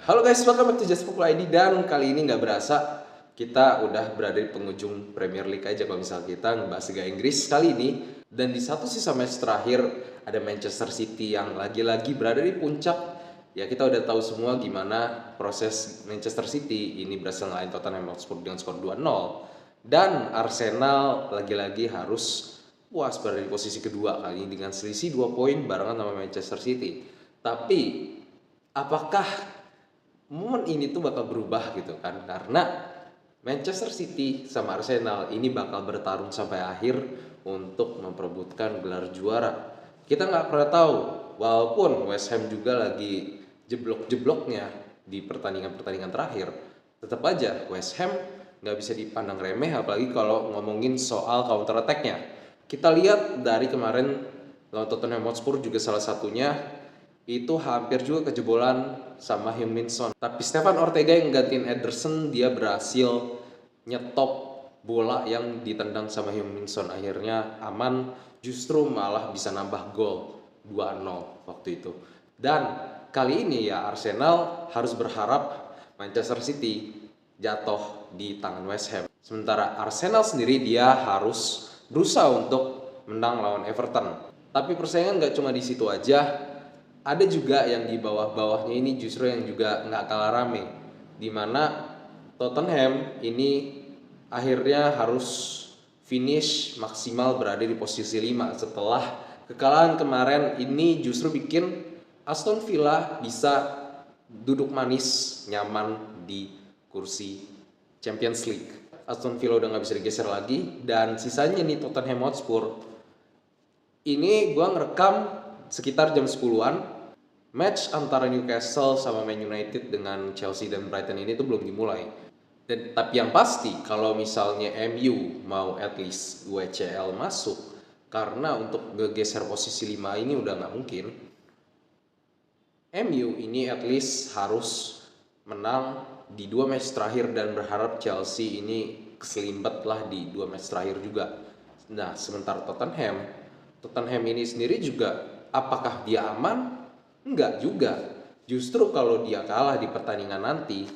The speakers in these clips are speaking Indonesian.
Halo guys, welcome back to Just Football ID. Dan kali ini nggak berasa kita udah berada di penghujung Premier League aja kalau misal kita ngebahas Liga Inggris kali ini. Dan di satu sisa match terakhir ada Manchester City yang lagi-lagi berada di puncak. Ya kita udah tahu semua gimana proses Manchester City ini berhasil ngalahin Tottenham Hotspur dengan skor 2-0. Dan Arsenal lagi-lagi harus puas berada di posisi kedua kali ini dengan selisih 2 poin barengan sama Manchester City. Tapi apakah momen ini tuh bakal berubah gitu kan, karena Manchester City sama Arsenal ini bakal bertarung sampai akhir untuk memperebutkan gelar juara. Kita nggak pernah tahu, walaupun West Ham juga lagi jeblok-jebloknya di pertandingan-pertandingan terakhir, tetap aja West Ham nggak bisa dipandang remeh, apalagi kalau ngomongin soal counter attack-nya. Kita lihat dari kemarin lawan Tottenham Hotspur juga salah satunya itu hampir juga kejebolan sama Heung-min Son. Tapi Stefan Ortega yang gantiin Ederson, dia berhasil nyetop bola yang ditendang sama Heung-min Son. Akhirnya aman, justru malah bisa nambah gol 2-0 waktu itu. Dan kali ini ya Arsenal harus berharap Manchester City jatuh di tangan West Ham. Sementara Arsenal sendiri dia harus berusaha untuk menang lawan Everton. Tapi persaingan nggak cuma di situ aja, ada juga yang di bawah-bawahnya ini justru yang juga nggak kalah rame, dimana Tottenham ini akhirnya harus finish maksimal berada di posisi 5 setelah kekalahan kemarin. Ini justru bikin Aston Villa bisa duduk manis nyaman di kursi Champions League. Aston Villa udah nggak bisa digeser lagi, dan sisanya nih Tottenham Hotspur. Ini gua ngerekam sekitar jam 10-an. Match antara Newcastle sama Man United dengan Chelsea dan Brighton ini tuh belum dimulai. Tapi yang pasti kalau misalnya MU mau at least WCL masuk, karena untuk ngegeser posisi 5 ini udah nggak mungkin. MU ini at least harus menang di 2 match terakhir dan berharap Chelsea ini keselimpet lah di 2 match terakhir juga. Nah sementara Tottenham ini sendiri juga, apakah dia aman? Enggak juga. Justru kalau dia kalah di pertandingan nanti,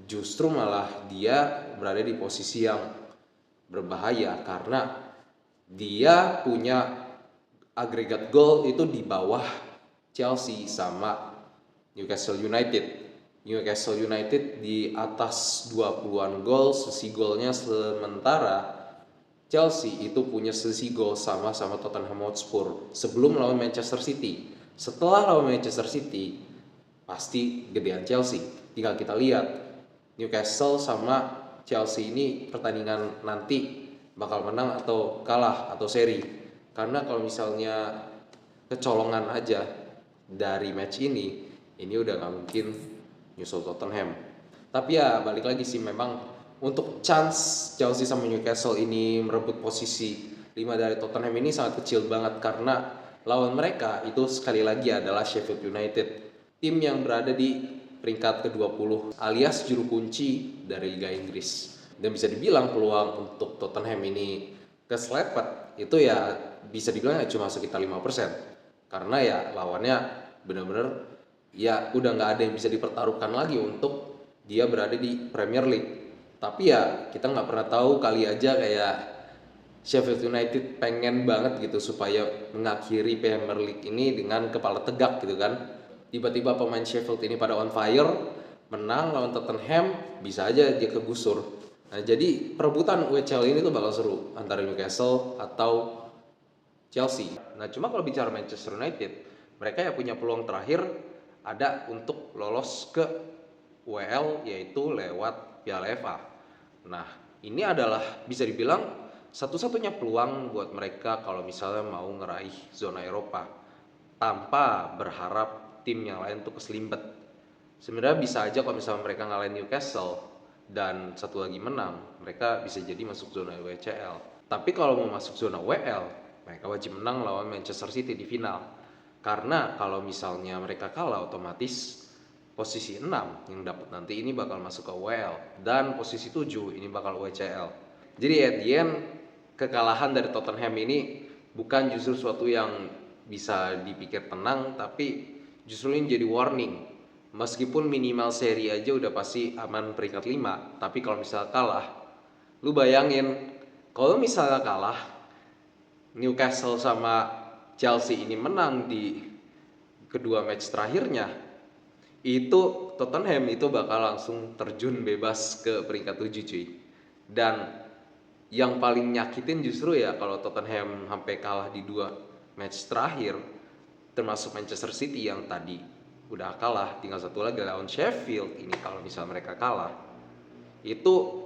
justru malah dia berada di posisi yang berbahaya karena dia punya agregat gol itu di bawah Chelsea sama Newcastle United. Newcastle United di atas 20-an gol selisih golnya, sementara Chelsea itu punya selisih gol sama Tottenham Hotspur sebelum lawan Manchester City. Setelah lawan Manchester City pasti gedean Chelsea. Tinggal kita lihat Newcastle sama Chelsea ini pertandingan nanti bakal menang atau kalah atau seri. Karena kalau misalnya kecolongan aja dari match ini udah gak mungkin nyusul Tottenham. Tapi ya balik lagi sih, memang untuk chance Chelsea sama Newcastle ini merebut posisi 5 dari Tottenham ini sangat kecil banget, karena lawan mereka itu sekali lagi adalah Sheffield United, tim yang berada di peringkat ke-20 alias juru kunci dari Liga Inggris. Dan bisa dibilang peluang untuk Tottenham ini keselepet itu ya bisa dibilang ya cuma sekitar 5%. Karena ya lawannya benar-benar ya udah nggak ada yang bisa dipertaruhkan lagi untuk dia berada di Premier League. Tapi ya kita nggak pernah tahu, kali aja kayak Sheffield United pengen banget gitu supaya mengakhiri Premier League ini dengan kepala tegak gitu kan. Tiba-tiba pemain Sheffield ini pada on fire, menang lawan Tottenham, bisa aja dia kegusur. Nah jadi perebutan WCL ini tuh bakal seru antara Newcastle atau Chelsea. Nah cuma kalau bicara Manchester United, mereka ya punya peluang terakhir ada untuk lolos ke WL, yaitu lewat Piala FA. Nah ini adalah bisa dibilang satu-satunya peluang buat mereka kalau misalnya mau ngeraih zona Eropa tanpa berharap tim yang lain tuh keselimpet. Sebenarnya bisa aja kalau misalnya mereka ngalahin Newcastle dan satu lagi menang, mereka bisa jadi masuk zona WCL. Tapi kalau mau masuk zona WL, mereka wajib menang lawan Manchester City di final. Karena kalau misalnya mereka kalah, otomatis posisi 6 yang dapat nanti ini bakal masuk ke WL, dan posisi 7 ini bakal WCL. Jadi at the end, kekalahan dari Tottenham ini bukan justru suatu yang bisa dipikir tenang, tapi justru ini jadi warning Meskipun minimal seri aja udah pasti aman peringkat 5, tapi kalau misalnya kalah, lu bayangin kalau misalnya kalah, Newcastle sama Chelsea ini menang di kedua match terakhirnya, itu Tottenham itu bakal langsung terjun bebas ke peringkat 7 cuy. Dan yang paling nyakitin justru ya kalau Tottenham sampai kalah di dua match terakhir, termasuk Manchester City yang tadi udah kalah, tinggal satu lagi lawan Sheffield. Ini kalau misal mereka kalah, itu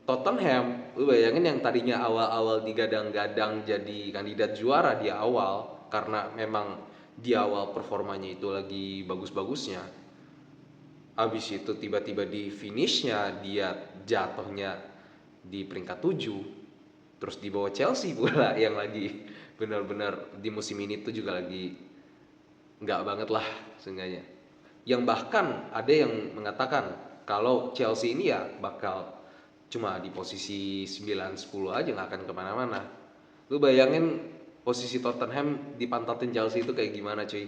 Tottenham, lu bayangin yang tadinya awal-awal digadang-gadang jadi kandidat juara di awal, karena memang di awal performanya itu lagi bagus-bagusnya. Habis itu tiba-tiba di finishnya dia jatuhnya di peringkat 7, terus di bawah Chelsea pula yang lagi benar-benar di musim ini tuh juga lagi nggak banget lah seenggaknya. Yang bahkan ada yang mengatakan kalau Chelsea ini ya bakal cuma di posisi 9-10 aja, nggak akan kemana-mana. Lu bayangin posisi Tottenham dipantatin Chelsea itu kayak gimana cuy.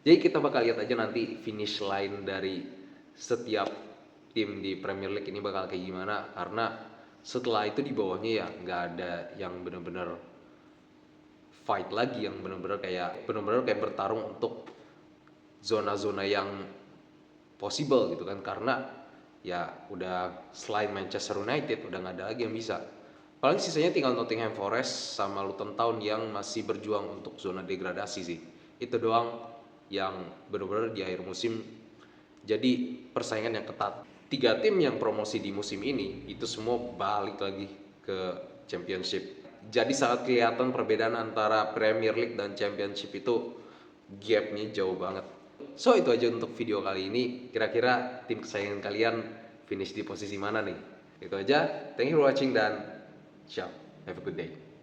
Jadi kita bakal lihat aja nanti finish line dari setiap tim di Premier League ini bakal kayak gimana, karena setelah itu di bawahnya ya nggak ada yang benar-benar fight lagi, yang benar-benar kayak bertarung untuk zona-zona yang possible gitu kan, karena ya udah selain Manchester United udah nggak ada lagi yang bisa. Paling sisanya tinggal Nottingham Forest sama Luton Town yang masih berjuang untuk zona degradasi sih. Itu doang yang benar-benar di akhir musim jadi persaingan yang ketat. 3 tim yang promosi di musim ini itu semua balik lagi ke Championship. Jadi sangat kelihatan perbedaan antara Premier League dan Championship itu gapnya jauh banget. So itu aja untuk video kali ini. Kira-kira tim kesayangan kalian finish di posisi mana nih? Itu aja. Thank you for watching dan ciao. Have a good day.